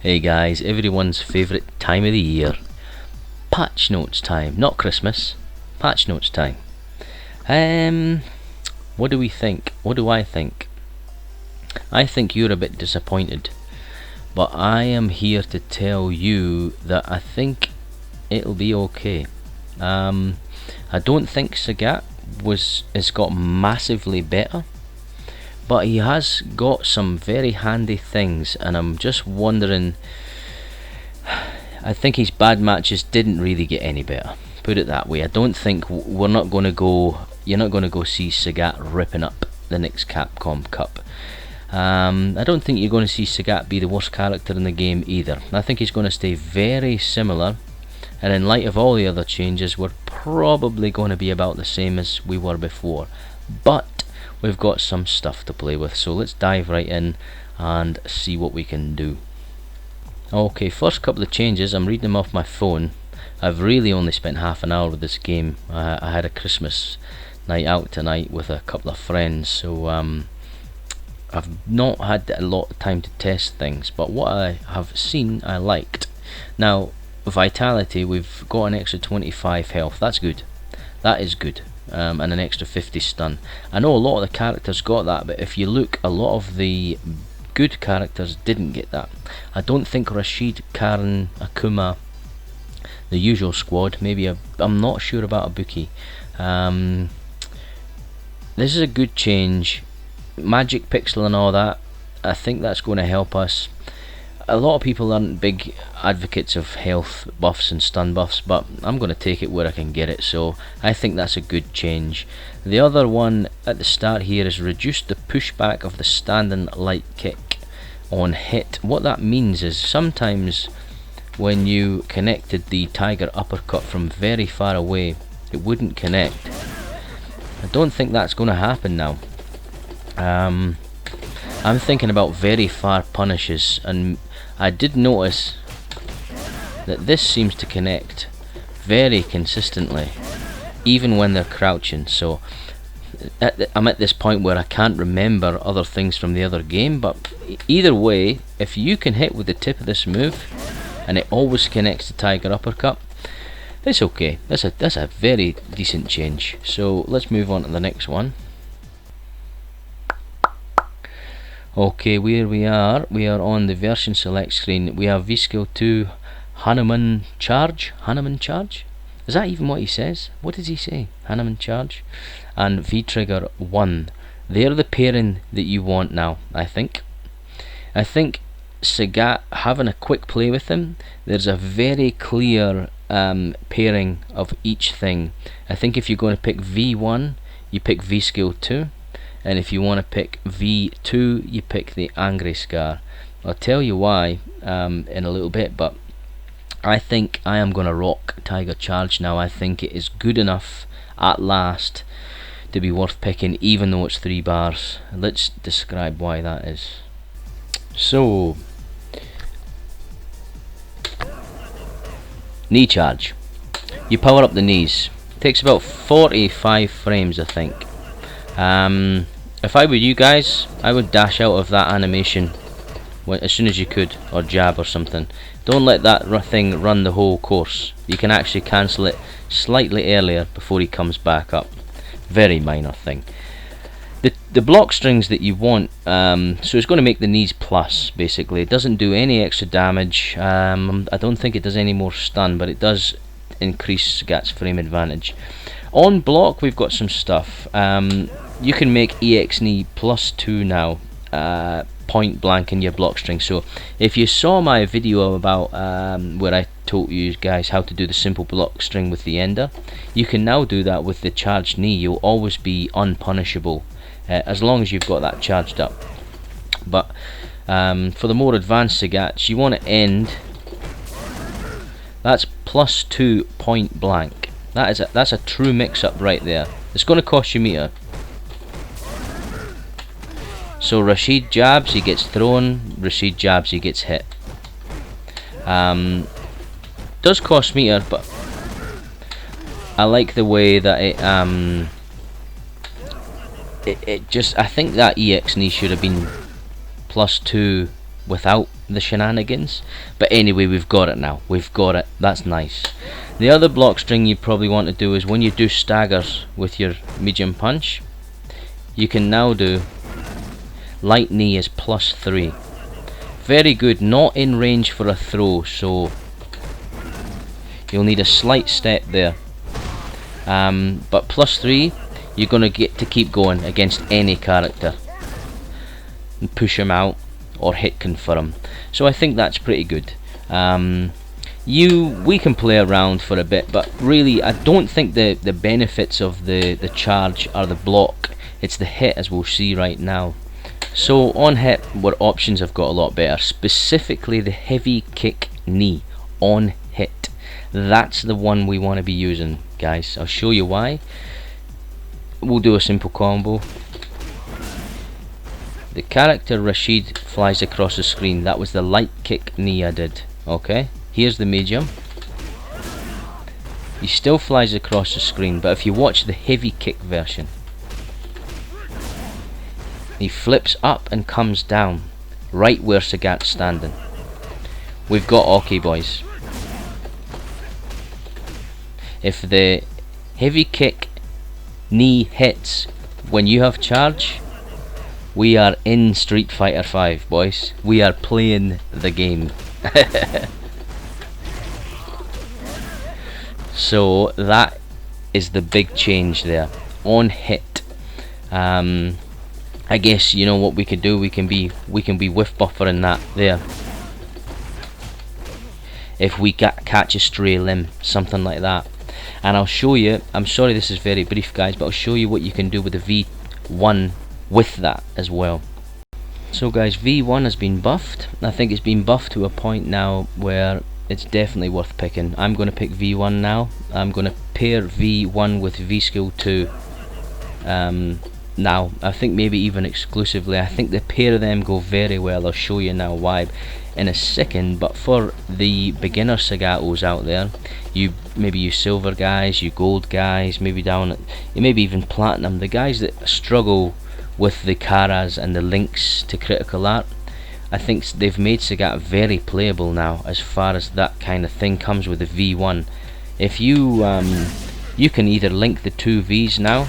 Hey guys, everyone's favourite time of the year. Patch notes time. Not Christmas. Patch notes time. What do we think? What do I think? I think you're a bit disappointed. But I am here to tell you that I think it'll be okay. I don't think Sagat has got massively better, but he has got some very handy things, and I'm just wondering, I think his bad matches didn't really get any better, put it that way. I don't think you're not going to go see Sagat ripping up the next Capcom Cup. I don't think you're going to see Sagat be the worst character in the game either. I think he's going to stay very similar, and in light of all the other changes, we're probably going to be about the same as we were before, but we've got some stuff to play with, so let's dive right in and see what we can do. Okay, first couple of changes, I'm reading them off my phone. I've really only spent half an hour with this game. I had a Christmas night out tonight with a couple of friends, so I've not had a lot of time to test things, but what I have seen I liked. Now, vitality, we've got an extra 25 health, that's good. That is good. And an extra 50 stun. I know a lot of the characters got that, but if you look, a lot of the good characters didn't get that. I don't think Rashid, Karen, Akuma, the usual squad, maybe I'm not sure about Ibuki. This is a good change. Magic Pixel and all that, I think that's going to help us. A lot of people aren't big advocates of health buffs and stun buffs, but I'm going to take it where I can get it, so I think that's a good change. The other one at the start here is reduce the pushback of the standing light kick on hit. What that means is sometimes when you connected the tiger uppercut from very far away, it wouldn't connect. I don't think that's going to happen now. I'm thinking about very far punishes, and I did notice that this seems to connect very consistently even when they're crouching, so I'm at this point where I can't remember other things from the other game, but either way, if you can hit with the tip of this move and it always connects to tiger uppercut, it's okay. That's a very decent change. So let's move on to the next one. Okay, where we are on the version select screen. We have V skill 2 Hanuman charge. Is that even what he says? What does he say? Hanuman charge. And V trigger 1. They're the pairing that you want now, I think. I think Sagat, having a quick play with him, there's a very clear pairing of each thing. I think if you're going to pick V1, you pick V skill 2. And if you want to pick V2, you pick the Angry Scar. I'll tell you why in a little bit, but I think I am going to rock Tiger Charge now. I think it is good enough at last to be worth picking, even though it's 3 bars. Let's describe why that is. So, knee charge. You power up the knees. It takes about 45 frames, I think. If I were you guys, I would dash out of that animation as soon as you could, or jab or something. Don't let that thing run the whole course. You can actually cancel it slightly earlier before he comes back up. Very minor thing. The block strings that you want, so it's going to make the knees plus, basically. It doesn't do any extra damage. I don't think it does any more stun, but it does increase Sagat's frame advantage. On block, we've got some stuff. You can make EX knee plus 2 now, point blank in your block string. So if you saw my video about where I taught you guys how to do the simple block string with the ender, you can now do that with the charged knee. You'll always be unpunishable as long as you've got that charged up. But for the more advanced Sagats, you want to end. That's plus 2 point blank. That's a true mix-up right there. It's going to cost you meter. So Rashid jabs, he gets thrown. Rashid jabs, he gets hit. Does cost meter, but I like the way that it just. I think that EX knee should have been plus 2 without the shenanigans. But anyway, we've got it now. We've got it. That's nice. The other block string you probably want to do is when you do staggers with your medium punch, you can now do light knee is +3. Very good. Not in range for a throw, so you'll need a slight step there. But +3, you're going to get to keep going against any character and push him out or hit confirm. So I think that's pretty good. We can play around for a bit, but really I don't think the benefits of the charge are the block. It's the hit, as we'll see right now. So on hit, our options have got a lot better, specifically the heavy kick knee on hit. That's the one we want to be using, guys. I'll show you why. We'll do a simple combo. The character Rashid flies across the screen. That was the light kick knee I did. Okay, here's the medium. He still flies across the screen, but if you watch the heavy kick version, he flips up and comes down, right where Sagat's standing. We've got okay, boys. If the heavy kick knee hits when you have charge, we are in Street Fighter 5, boys. We are playing the game. So that is the big change there. On hit, I guess you know what we could do. We can be whiff buffering that there. If we catch a stray limb, something like that. And I'll show you. I'm sorry this is very brief, guys, but I'll show you what you can do with the V1 with that as well. So guys, V1 has been buffed. I think it's been buffed to a point now where it's definitely worth picking. I'm going to pick V1 now. I'm going to pair V1 with V skill 2 now. I think maybe even exclusively. I think the pair of them go very well. I'll show you now why in a second. But for the beginner Sagatos out there, maybe you silver guys, you gold guys, maybe down at, maybe even platinum, the guys that struggle with the Karas and the links to critical art, I think they've made Sagat very playable now as far as that kind of thing comes with the V1. If you you can either link the two Vs now,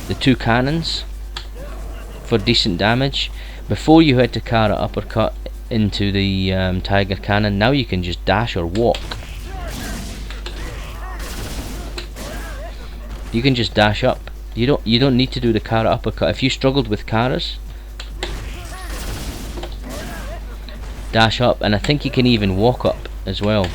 the two cannons, for decent damage. Before you had to Kara uppercut into the Tiger cannon, now you can just dash or walk. You can just dash up. You don't need to do the Kara uppercut. If you struggled with Karas, dash up, and I think you can even walk up as well.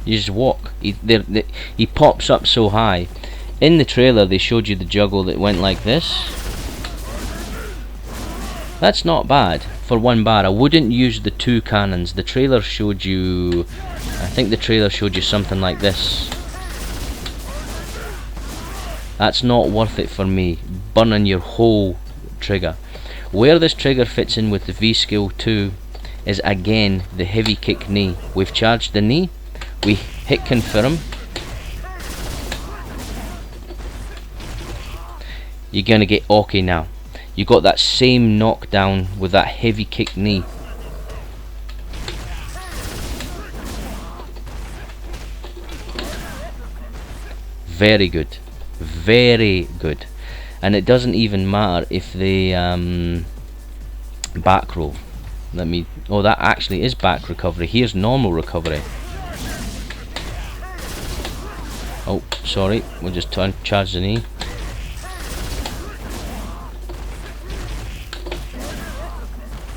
You just walk. He pops up so high. In the trailer they showed you the juggle that went like this. That's not bad for one bar. I wouldn't use the two cannons. The trailer showed you, I think the trailer showed you something like this. That's not worth it for me, burning your whole trigger. Where this trigger fits in with the V skill 2 is again the heavy kick knee. We've charged the knee, we hit confirm. You're gonna get okay now. You got that same knockdown with that heavy kick knee. Very good, very good. And it doesn't even matter if they back roll. Let me, oh, that actually is back recovery. Here's normal recovery. Oh, sorry, we'll just charge the knee.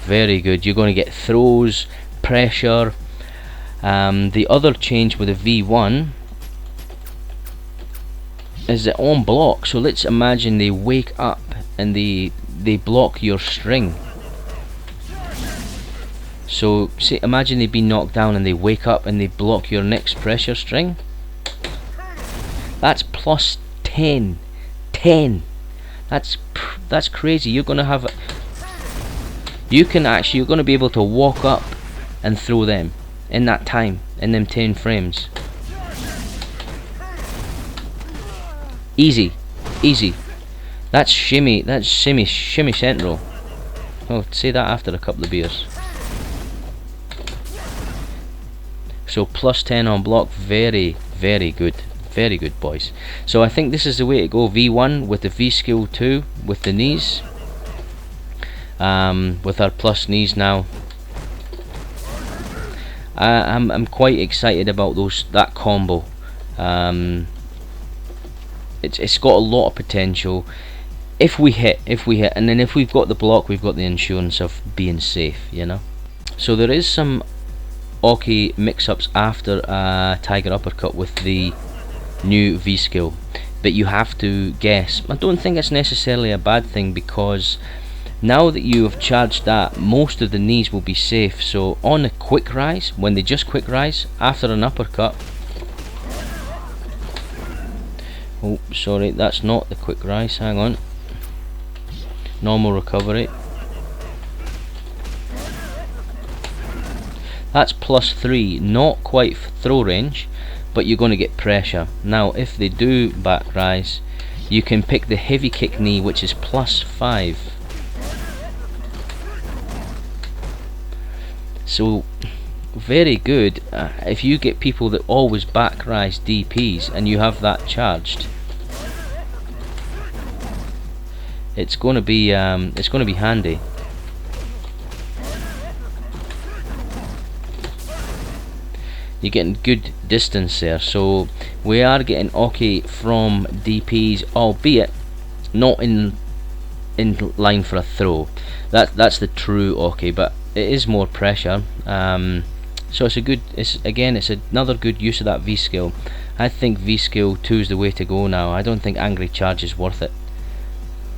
Very good. You're going to get throws, pressure. The other change with a V1 is that on block. So let's imagine they wake up and they block your string. So say, imagine they've been knocked down and they wake up and they block your next pressure string. That's plus 10. That's crazy. You're going to have, you're going to be able to walk up and throw them in that time, in them 10 frames. Easy, easy. That's shimmy. That's shimmy central. Oh, say that after a couple of beers. So plus 10 on block. Very, very good. Very good, boys. So I think this is the way to go. V1 with the V skill 2 with the knees. With our plus knees now. I'm quite excited about that combo. It's got a lot of potential. If we hit, and then if we've got the block, we've got the insurance of being safe, you know. So there is some Oki mix-ups after a Tiger Uppercut with the new V skill, but you have to guess. I don't think it's necessarily a bad thing, because now that you have charged that, most of the knees will be safe. So on a quick rise, when they just quick rise after an uppercut, oh sorry, that's not the quick rise, hang on, normal recovery, that's plus 3, not quite throw range, but you're going to get pressure. Now if they do back rise, you can pick the heavy kick knee, which is plus 5. So very good. If you get people that always back rise DPs and you have that charged, it's going to be handy. You're getting good distance there, so we are getting Oki from DPs, albeit not in line for a throw. That's the true Oki, but it is more pressure. So it's another good use of that V skill. I think V skill 2 is the way to go now. I don't think angry charge is worth it.